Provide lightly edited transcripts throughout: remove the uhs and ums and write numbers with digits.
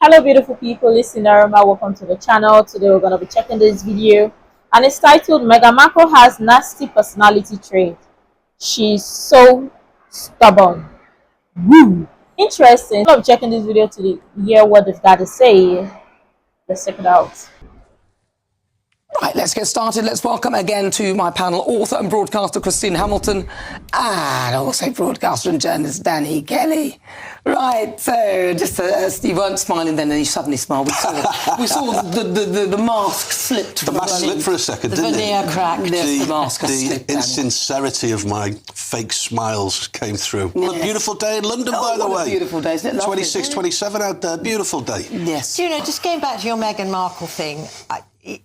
Hello beautiful people, it's Sindafam. Welcome to the channel. Today we're going to be checking this video and it's titled Meghan Markle has nasty personality trait. She's so stubborn. Woo! Interesting. I'm checking this video to hear what they've got to say. Let's check it out. Right, let's get started. Let's welcome again to my panel author and broadcaster Christine Hamilton and also broadcaster and journalist Danny Kelly. Right, so just you weren't smiling then and you suddenly smiled. We saw the mask slipped. The mask slipped for a second, didn't it? The veneer cracked. The mask slipped. The insincerity of my fake smiles came through. Yes. What a beautiful day in London, by the way. What a beautiful day, isn't it? 26, 27 out there, beautiful day. Yes. Do you know, just going back to your Meghan Markle thing,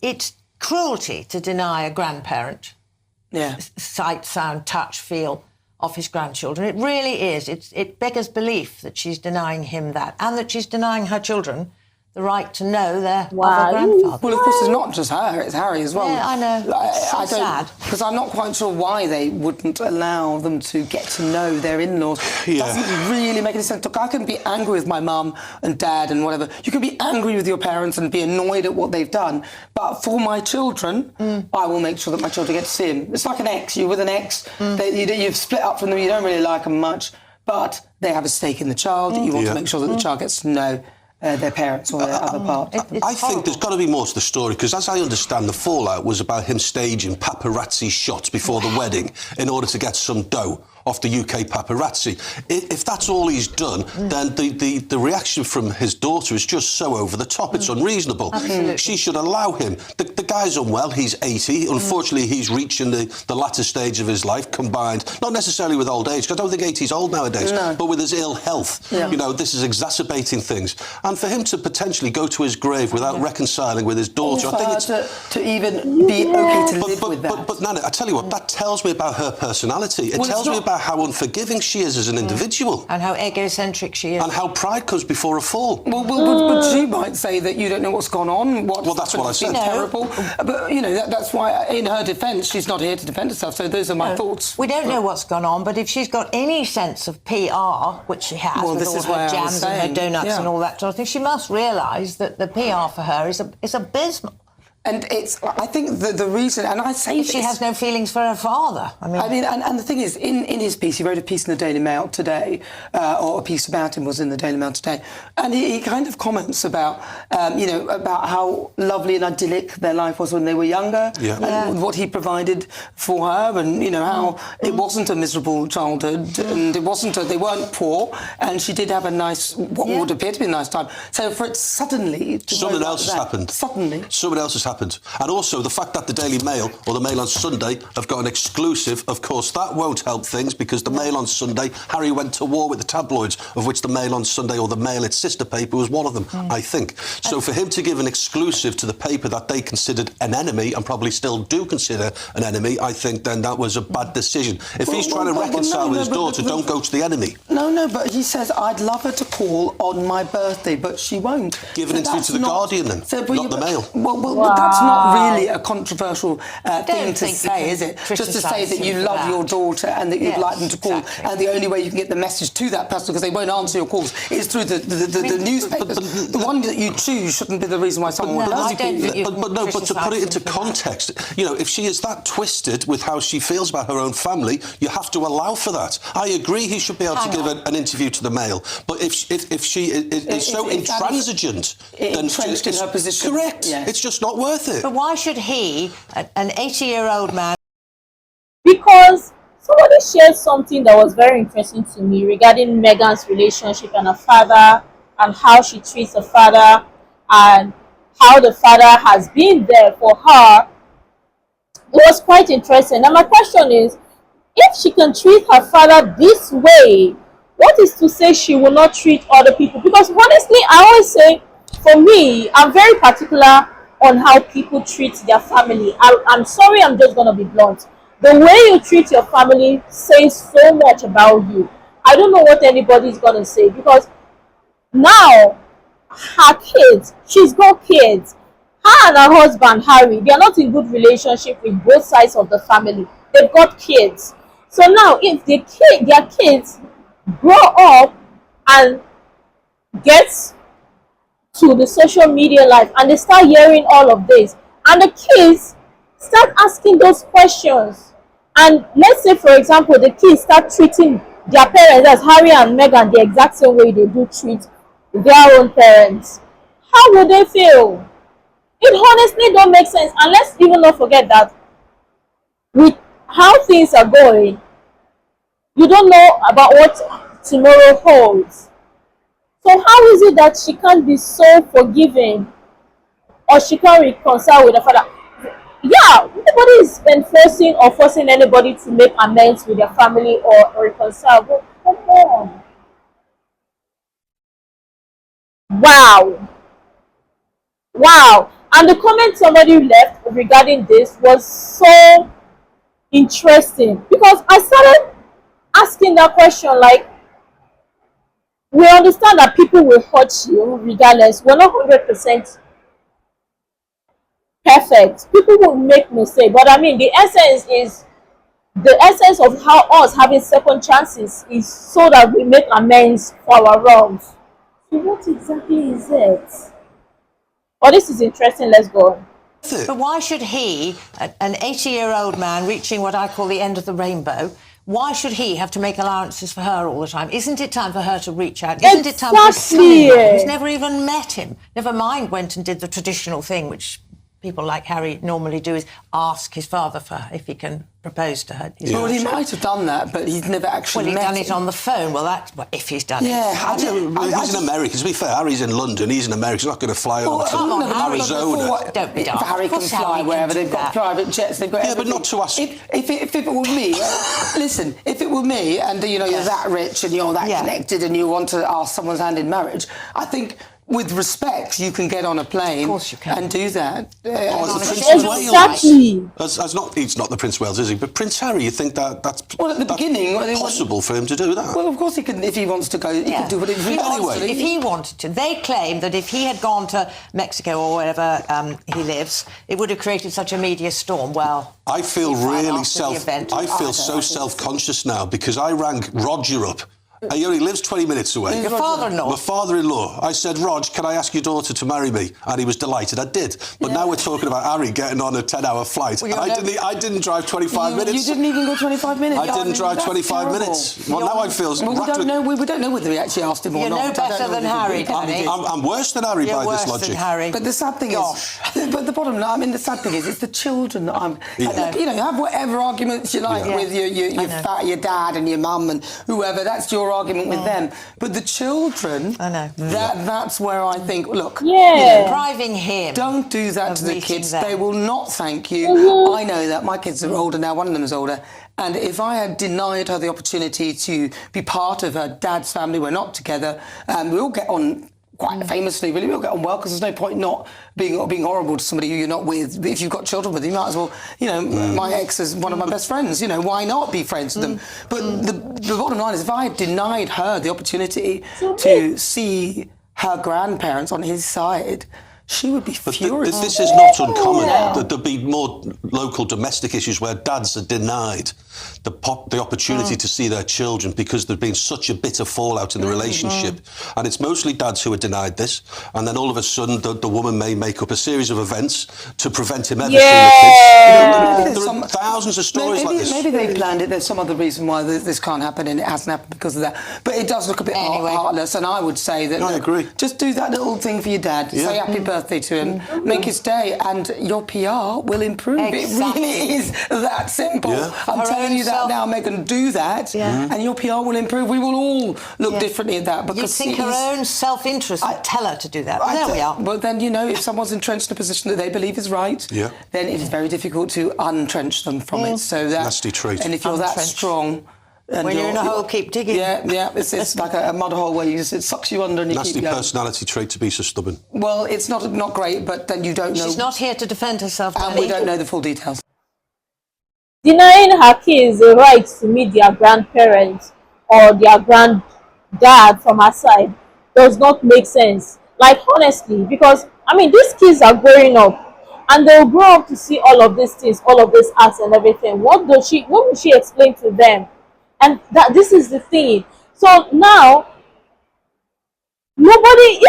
it's cruelty to deny a grandparent sight, sound, touch, feel of his grandchildren. It really is. It beggars belief that she's denying him that and that she's denying her children the right to know their other grandfather. Well, of course, it's not just her, it's Harry as well. Yeah, I know. I so sad. Because I'm not quite sure why they wouldn't allow them to get to know their in-laws. Yeah. Doesn't really make any sense. Look, I can be angry with my mum and dad and whatever. You can be angry with your parents and be annoyed at what they've done. But for my children, I will make sure that my children get to see him. It's like an ex. You're with an ex. You've split up from them. You don't really like them much. But they have a stake in the child. You want to make sure that the child gets to know their parents or their other part. I think there's got to be more to the story, because as I understand, the fallout was about him staging paparazzi shots before the wedding in order to get some dough off the UK paparazzi. If that's all he's done, then the reaction from his daughter is just so over the top. It's unreasonable. Absolutely. She should allow him. The guy's unwell. He's 80. Unfortunately, he's reaching the latter stage of his life, combined not necessarily with old age, because I don't think 80's old nowadays, but with his ill health. You know, this is exacerbating things. And for him to potentially go to his grave without reconciling with his daughter, I think it's to even be okay to live with that. But Nana, I tell you what, that tells me about her personality. It tells me about how unforgiving she is as an individual. And how egocentric she is. And how pride comes before a fall. But she might say that you don't know what's gone on. Well, that's what I said. Terrible. But, you know, that's why, in her defence, she's not here to defend herself, so those are my thoughts. We don't know what's gone on, but if she's got any sense of PR, which she has, with all her jams and her donuts and all that sort of thing, she must realise that the PR for her is abysmal. And I think the reason, and I say if she has no feelings for her father. I mean, and the thing is, in his piece, he wrote a piece in the Daily Mail today, or a piece about him was in the Daily Mail today, and he kind of comments about, you know, about how lovely and idyllic their life was when they were younger, and what he provided for her, and, you know, how it wasn't a miserable childhood, and it wasn't, they weren't poor, and she did have a nice, what would appear to be a nice time. So for it suddenly... Something else has happened. Suddenly. Something else has happened. And also the fact that the Daily Mail or the Mail on Sunday have got an exclusive, of course, that won't help things, because the Mail on Sunday, Harry went to war with the tabloids, of which the Mail on Sunday, or the Mail, its sister paper, was one of them, I think. So for him to give an exclusive to the paper that they considered an enemy, and probably still do consider an enemy, I think then that was a bad decision. If he's trying to reconcile with his daughter, don't go to the enemy. No, but he says, I'd love her to call on my birthday, but she won't. Give an interview to the Guardian then, not the Mail. Well, that's not really a controversial thing to say, is it? Just to say that you love your daughter and that you'd like them to call, and the only way you can get the message to that person, because they won't answer your calls, is through the newspapers. The one that you choose shouldn't be the reason why someone does it. But to put it into context, you know, if she is that twisted with how she feels about her own family, you have to allow for that. I agree he should be able to give an interview to the Mail, but if she is so intransigent, then entrenched in her position. Correct. Yeah. It's just not worth it. But why should he, an 80-year-old man... Because somebody shared something that was very interesting to me regarding Meghan's relationship and her father, and how she treats her father, and how the father has been there for her. It was quite interesting. Now my question is, if she can treat her father this way, what is to say she will not treat other people? Because honestly, I always say, for me, I'm very particular on how people treat their family. I'm sorry, I'm just going to be blunt. The way you treat your family says so much about you. I don't know what anybody is going to say, because now her kids, she's got kids. Her and her husband, Harry, they are not in good relationship with both sides of the family. They've got kids. So now if their kids grow up and get to the social media life and they start hearing all of this, and the kids start asking those questions. And let's say, for example, the kids start treating their parents as Harry and Meghan the exact same way they do treat their own parents. How would they feel? It honestly don't make sense. And let's even not forget that with how things are going, you don't know about what tomorrow holds. So how is it that she can't be so forgiving, or she can't reconcile with her father? Yeah, nobody is enforcing or forcing anybody to make amends with their family or reconcile. But come on. Wow. Wow. And the comment somebody left regarding this was so interesting, because I started asking that question, like, we understand that people will hurt you regardless. We're not 100% perfect. People will make mistakes, but I mean, the essence of how us having second chances is so that we make amends for our wrongs. So what exactly is it? Oh, this is interesting. Let's go on. But why should he, an 80-year-old man reaching what I call the end of the rainbow, why should he have to make allowances for her all the time? Isn't it time for her to reach out? Isn't it time for his son-in-law, who's never even met him, never mind went and did the traditional thing, which people like Harry normally do, is ask his father for if he can propose to her. Well, he might have done that, but he's never actually Well, he's done met it on the phone. Well, that's if he's done it. He's in America. To be fair, Harry's in London. He's in America. He's not going to fly over to Arizona. Don't be if daft. Harry can fly wherever, they've got private jets, they've got everything. But not to us. If it were me, listen, if it were me, and you're that rich and you're that connected and you want to ask someone's hand in marriage, I think, with respect, you can get on a plane and do that. Exactly. He's not the Prince of Wales, is he? But Prince Harry, you think that's well, at the beginning, possible for him to do that? Well, of course he can. If he wants to go, he can do whatever he wants to. If he wanted to. They claim that if he had gone to Mexico or wherever he lives, it would have created such a media storm. Well, I feel so self-conscious now, because I rang Roger up. He only lives 20 minutes away. Your father-in-law? My father-in-law. I said, Rog, can I ask your daughter to marry me? And he was delighted. I did. But now we're talking about Harry getting on a 10-hour flight. Well, I didn't drive 25 minutes. You didn't even go 25 minutes? I didn't drive 25 minutes. Well, now I feel... Well, we don't know whether he actually asked him or not. You're no better than Harry, Danny. I'm worse than Harry by this logic. Than Harry. But the sad thing is... But the bottom line, I mean, the sad thing is, it's the children that I'm... You know, have whatever arguments you like with your dad and your mum and whoever. That's your argument with them. But the children, that's where I think, look, depriving him. Don't do that to the kids. They will not thank you. I know that. My kids are older now. One of them is older. And if I had denied her the opportunity to be part of her dad's family, we're not together, we all get on quite famously, really, we all get on well, because there's no point not being horrible to somebody who you're not with. If you've got children with, you might as well, you know, my ex is one of my best friends, you know, why not be friends with them? But the bottom line is, if I had denied her the opportunity to see her grandparents on his side, she would be furious. This is not uncommon. There'd be more local domestic issues where dads are denied the opportunity to see their children because there's been such a bitter fallout in the relationship. And it's mostly dads who are denied this. And then all of a sudden, the woman may make up a series of events to prevent him ever seeing the kids. There are thousands of stories like this. Maybe they planned it. There's some other reason why this can't happen, and it hasn't happened because of that. But it does look a bit heartless, and I would say that... I agree. Just do that little thing for your dad. Say happy birthday to him. Make his day, and your PR will improve. Exactly. It really is that simple. I'm telling you that now, Meghan. Do that, and your PR will improve. We will all look differently at that. Because you think her own self-interest would tell her to do that. There we are. But then, you know, if someone's entrenched in a position that they believe is right, then it is very difficult to untrench them from it. So that nasty trait. And if you're that strong... And when you're in a hole, keep digging. It's like a mud hole where it sucks you under and you nasty keep going. Personality trait to be so stubborn. Well, it's not great, but then you don't know... She's not here to defend herself, and we don't know the full details. Denying her kids the right to meet their grandparents or their granddad from her side does not make sense. Like, honestly, because, I mean, these kids are growing up and they'll grow up to see all of these things, all of this acts and everything. What will she explain to them? And this is the thing. So now, nobody,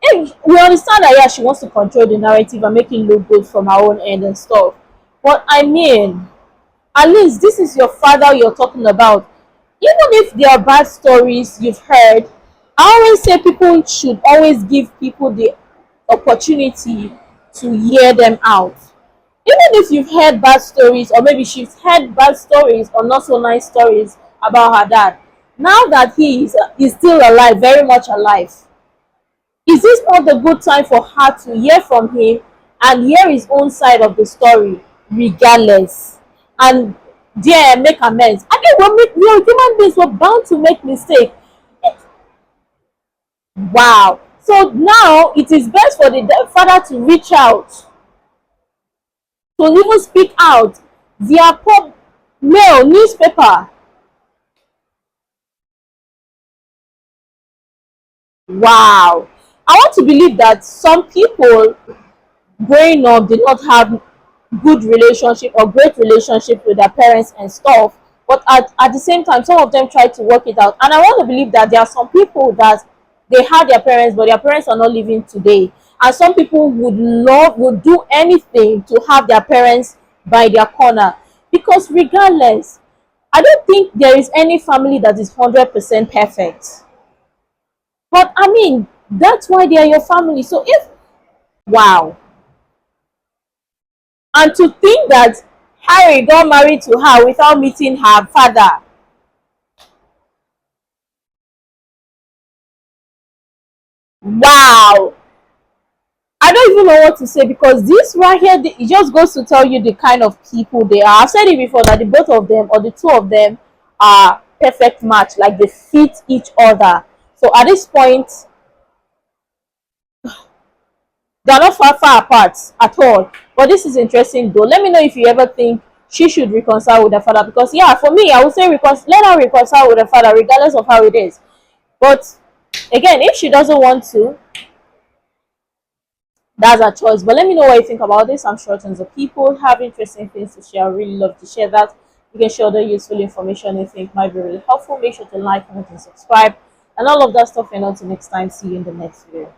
if we understand that, yeah, she wants to control the narrative and make it look good from her own end and stuff. But I mean, at least this is your father you're talking about. Even if there are bad stories you've heard, I always say people should always give people the opportunity to hear them out. Even if you've heard bad stories, or maybe she's heard bad stories or not so nice stories about her dad, now that he is still alive, very much alive, is this not the good time for her to hear from him and hear his own side of the story, regardless, and there make amends? I mean, we're human beings, we're bound to make mistakes. Wow. So now it is best for the father to reach out, to even speak out via mail, newspaper. Wow. I want to believe that some people growing up did not have good relationship or great relationship with their parents and stuff, but at the same time some of them try to work it out. And I want to believe that there are some people that they had their parents, but their parents are not living today, and some people would do anything to have their parents by their corner, because regardless, I don't think there is any family that is 100% perfect. But I mean, that's why they are your family. So if, wow. And to think that Harry got married to her without meeting her father. Wow. I don't even know what to say, because this right here, it just goes to tell you the kind of people they are. I've said it before that the both of them, or the two of them, are perfect match. Like, they fit each other. So at this point, they're not far apart at all. But this is interesting though. Let me know if you ever think she should reconcile with her father, because yeah, for me, I would say let her reconcile with her father regardless of how it is. But again, if she doesn't want to, that's her choice. But let me know what you think about this. I'm sure tons of people have interesting things to share. I really love to share that. You can share the useful information you think might be really helpful. Make sure to like, comment, and subscribe, and all of that stuff. And until next time, see you in the next video.